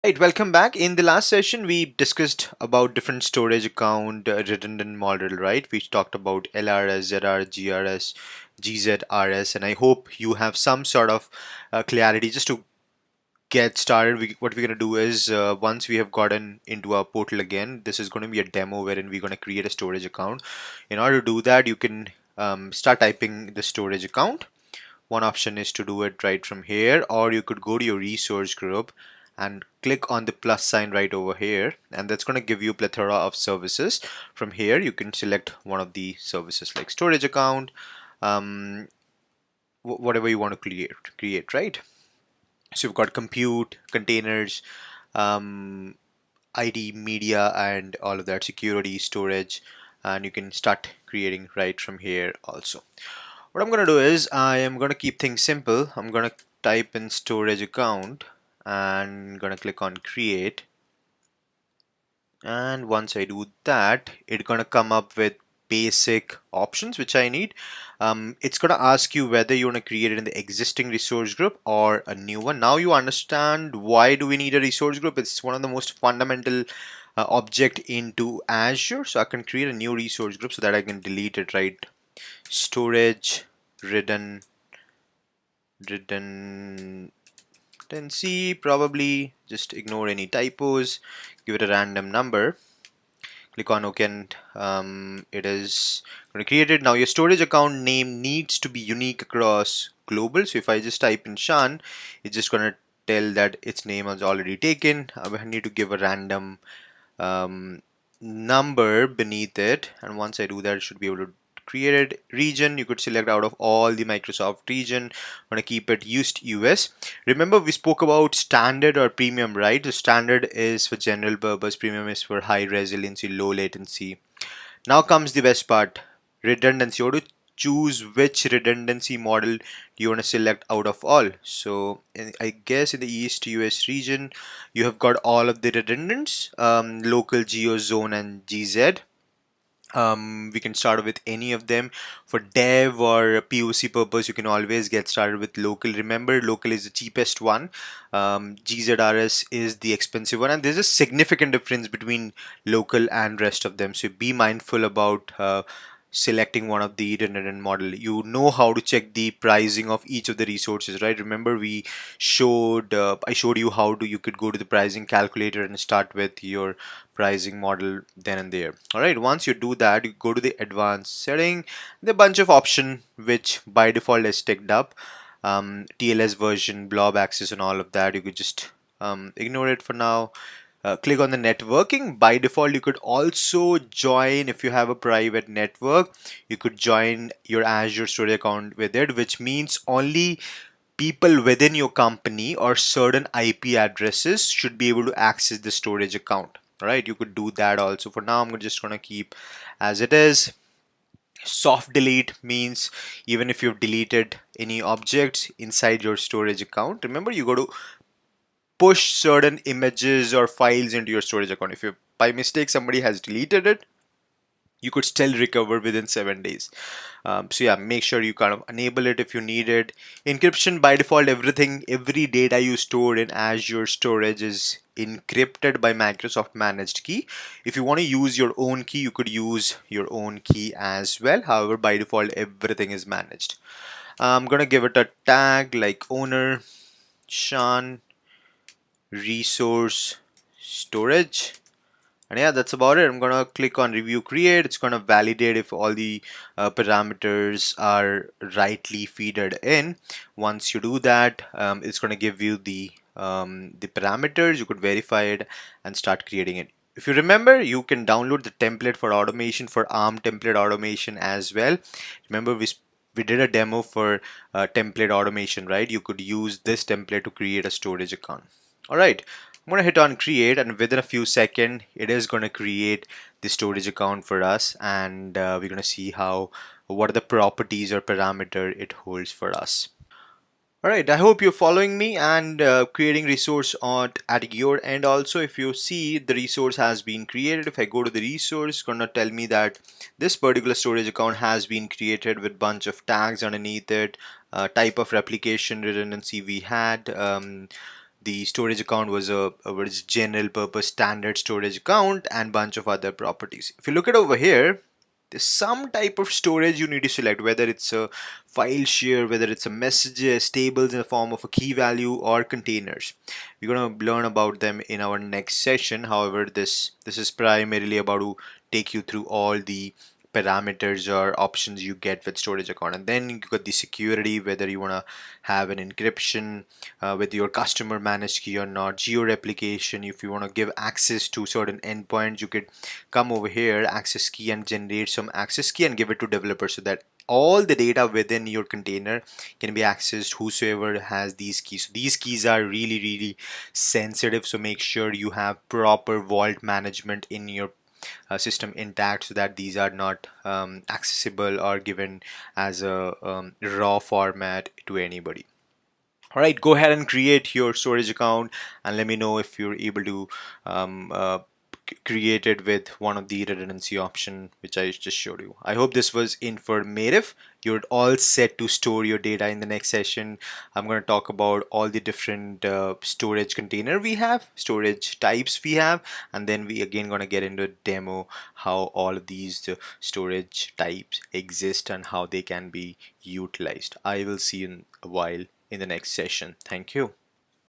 Right, welcome back. In the last session, we discussed about different storage account redundant model, right? We talked about LRS, ZR, GRS, GZRS, and I hope you have some sort of clarity. Just to get started, what we're going to do is once we have gotten into our portal again, this is going to be a demo wherein we're going to create a storage account. In order to do that, you can start typing the storage account. One option is to do it right from here, or you could go to your resource group and click on the plus sign right over here, and that's going to give you a plethora of services. From here you can select one of the services like storage account, um, whatever you want to create, right? So you've got compute, containers, um, ID, media, and all of that, security, storage, and you can start creating right from here also. What I'm going to do is I am going to keep things simple. I'm going to type in storage account and going to click on create. And once I do that, it's going to come up with basic options which I need. It's going to ask you whether you want to create it in the existing resource group or a new one. Now you understand why do we need a resource group. It's one of the most fundamental object into Azure. So I can create a new resource group so that I can delete it, right? Storage redundancy, probably just ignore any typos, give it a random number, click on OK, and it is going to create it. Now your storage account name needs to be unique across global. So if I just type in Shan, it's just going to tell that its name is already taken. I need to give a random um, number beneath it, and once I do that, it should be able to create it. Region, you could select out of all the Microsoft region. I'm going to keep it used US. Remember we spoke about standard or premium, right? The standard is for general purpose, premium is for high resiliency, low latency. Now comes the best part, redundancy. You have to choose which redundancy model do you want to select out of all. So I guess in the East US region, you have got all of the redundants, local, geo, zone, and GZ. We can start with any of them. For dev or POC purpose, you can always get started with local. Remember, local is the cheapest one. GZRS is the expensive one, and there's a significant difference between local and rest of them. So be mindful about selecting one of the redundant model. You know how to check the pricing of each of the resources, right? Remember we showed I showed you how to you could go to the pricing calculator and start with your pricing model then and there. All right, once you do that, you go to the advanced setting, the bunch of option which by default is ticked up, TLS version, blob access, and all of that. You could just ignore it for now. Click on the networking. By default, you could also join, if you have a private network, you could join your Azure Storage account with it, which means only people within your company or certain IP addresses should be able to access the storage account. All right, you could do that also. For now, I'm just going to keep as it is. Soft delete means even if you've deleted any objects inside your storage account, remember you got to push certain images or files into your storage account. If you by mistake somebody has deleted it, you could still recover within 7 days. So yeah, make sure you kind of enable it if you need it. Encryption, by default, every data you store in Azure Storage is encrypted by Microsoft managed key. If you want to use your own key, you could use your own key as well. However, by default, everything is managed. I'm gonna give it a tag like owner Shan resource storage, and yeah, that's about it. I'm gonna click on review create. It's gonna validate if all the parameters are rightly feeded in. Once you do that, it's gonna give you the parameters. You could verify it and start creating it. If you remember, you can download the template for automation, for ARM template automation as well. Remember we did a demo for template automation, right? You could use this template to create a storage account. All right, I'm going to hit on create, and within a few seconds it is going to create the storage account for us, and we're going to see how what are the properties or parameter it holds for us. All right, I hope you're following me and creating resource at your end. Also, if you see the resource has been created, if I go to the resource, it's gonna tell me that this particular storage account has been created with bunch of tags underneath it, type of replication redundancy we had, the storage account was a general purpose standard storage account and bunch of other properties. If you look at over here, there's some type of storage you need to select, whether it's a file share, whether it's a messages, tables in the form of a key value, or containers. We're going to learn about them in our next session. However, this is primarily about to take you through all the parameters or options you get with storage account. And then you got the security, whether you want to have an encryption with your customer managed key or not, geo replication. If you want to give access to certain endpoints, you could come over here, access key, and generate some access key and give it to developers, so that all the data within your container can be accessed whosoever has these keys. So these keys are really sensitive, so make sure you have proper vault management in your system intact, so that these are not accessible or given as a raw format to anybody. All right, go ahead and create your storage account and let me know if you're able to um, uh, create it with one of the redundancy option which I just showed you. I hope this was informative. You're all set to store your data. In the next session, I'm going to talk about all the different storage container we have, storage types we have, and then we again going to get into a demo how all of these storage types exist and how they can be utilized. I will see you in a while in the next session. Thank you.